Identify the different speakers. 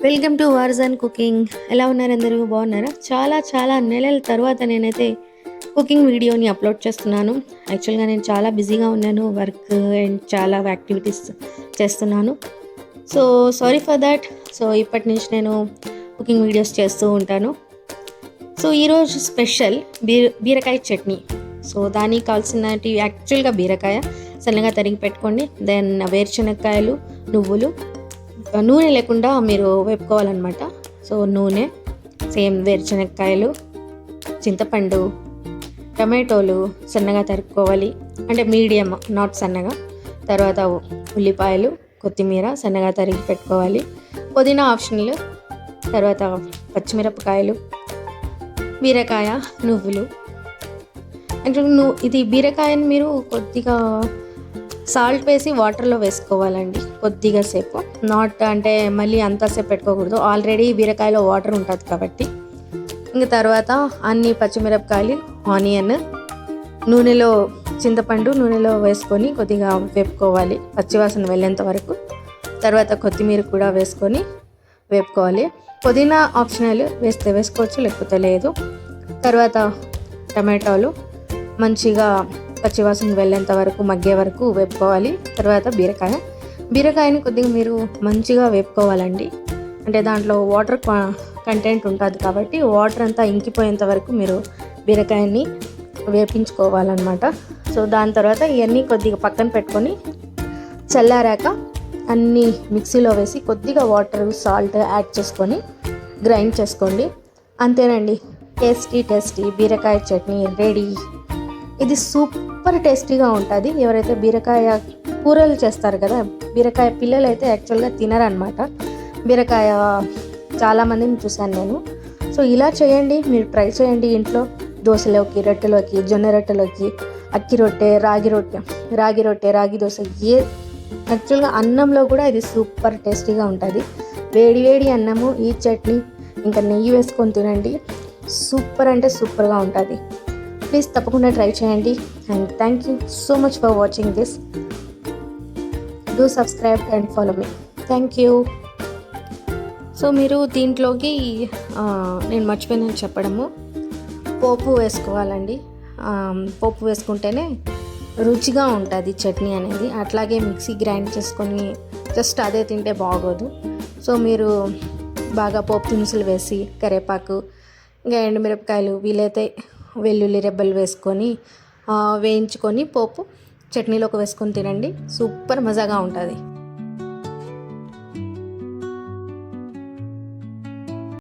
Speaker 1: Welcome to version cooking. ఎలా ఉన్నారు అందరూ? బాగున్నారా? చాలా నెలల తర్వాత నేనైతే కుకింగ్ వీడియోని అప్లోడ్ చేస్తున్నాను. యాక్చువల్గా నేను చాలా బిజీగా ఉన్నాను, వర్క్ అండ్ చాలా యాక్టివిటీస్ చేస్తున్నాను. So sorry for that. So ఇప్పటి నుంచి నేను కుకింగ్ వీడియోస్ చేస్తూ ఉంటాను. సో ఈరోజు స్పెషల్ బీరకాయ చట్నీ. సో దానికి కావాల్సినవి యాక్చువల్గా బీరకాయ సన్నగా తరిగి పెట్టుకోండి. దెన్ వేరుశనగకాయలు, నువ్వులు, నూనె లేకుండా మీరు వేపుకోవాలన్నమాట. సో నూనె, సేమ్ వేరుశనగకాయలు, చింతపండు, టమాటోలు సన్నగా తరుక్కోవాలి, అంటే మీడియం, నాట్ సన్నగా. తర్వాత ఉల్లిపాయలు, కొత్తిమీర సన్నగా తరిగి పెట్టుకోవాలి. పుదీనా ఆప్షనల్. తర్వాత పచ్చిమిరపకాయలు, బీరకాయ, నువ్వులు. యాక్చువల్గా ఇది బీరకాయని మీరు కొద్దిగా సాల్ట్ వేసి వాటర్లో వేసుకోవాలండి కొద్దిగా సేపు. నాట్ అంటే మళ్ళీ అంతసేపు పెట్టుకోకూడదు, ఆల్రెడీ బీరకాయలో వాటర్ ఉంటుంది కాబట్టి. ఇంక తర్వాత అన్ని పచ్చిమిరపకాయలు, ఆనియన్, నూనెలో చింతపండు నూనెలో వేసుకొని కొద్దిగా వేపుకోవాలి పచ్చివాసన వెళ్ళేంత వరకు. తర్వాత కొత్తిమీర కూడా వేసుకొని వేపుకోవాలి. పుదీనా ఆప్షనల్, వేస్తే వేసుకోవచ్చు లేకపోతే లేదు. తర్వాత టమాటోలు మంచిగా పచ్చివాసన వెళ్ళేంత వరకు, మగ్గే వరకు వేపుకోవాలి. తర్వాత బీరకాయని కొద్దిగా మీరు మంచిగా వేపుకోవాలండి, అంటే దాంట్లో వాటర్ కంటెంట్ ఉంటుంది కాబట్టి వాటర్ అంతా ఇంకిపోయేంత వరకు మీరు బీరకాయని వేపించుకోవాలన్నమాట. సో దాని తర్వాత ఇవన్నీ కొద్దిగా పక్కన పెట్టుకొని చల్లారాక అన్నీ మిక్సీలో వేసి కొద్దిగా వాటర్, సాల్ట్ యాడ్ చేసుకొని గ్రైండ్ చేసుకోండి. అంతేనండి, టేస్టీ బీరకాయ చట్నీ రెడీ. ఇది సూపర్ టేస్టీగా ఉంటుంది. ఎవరైతే బీరకాయ కూరలు చేస్తారు కదా, బీరకాయ పిల్లలు అయితే యాక్చువల్గా తినరనమాట. బీరకాయ చాలామందిని చూశాను నేను. సో ఇలా చేయండి, మీరు ట్రై చేయండి ఇంట్లో. దోశలోకి, రొట్టెలోకి, జొన్న రొట్టెలోకి, అక్కి రొట్టె, రాగి రొట్టె, రాగి దోశ, యాక్చువల్గా అన్నంలో కూడా ఇది సూపర్ టేస్టీగా ఉంటుంది. వేడి అన్నము, ఈ చట్నీ ఇంకా నెయ్యి వేసుకొని తినండి. సూపర్ అంటే సూపర్గా ఉంటుంది. ప్లీజ్ తప్పకుండా ట్రై చేయండి. And thank you so much for watching this. Do subscribe and follow me. Thank you. So మీరు దీంట్లోకి నేను మర్చిపోయినాను చెప్పడము, పోపు వేసుకోవాలండి. పోపు వేసుకుంటేనే రుచిగా ఉంటుంది చట్నీ అనేది. అట్లాగే మిక్సీ గ్రైండ్ చేసుకొని జస్ట్ అదే తింటే బాగోదు. సో మీరు బాగా పోపు దినుసులు వేసి, కరివేపాకు, ఇంకా ఎండుమిరపకాయలు, వీలైతే వెల్లుల్లి రెబ్బలు వేసుకొని వేయించుకొని పోపు చట్నీలోకి వేసుకొని తినండి. సూపర్ మజాగా ఉంటుంది.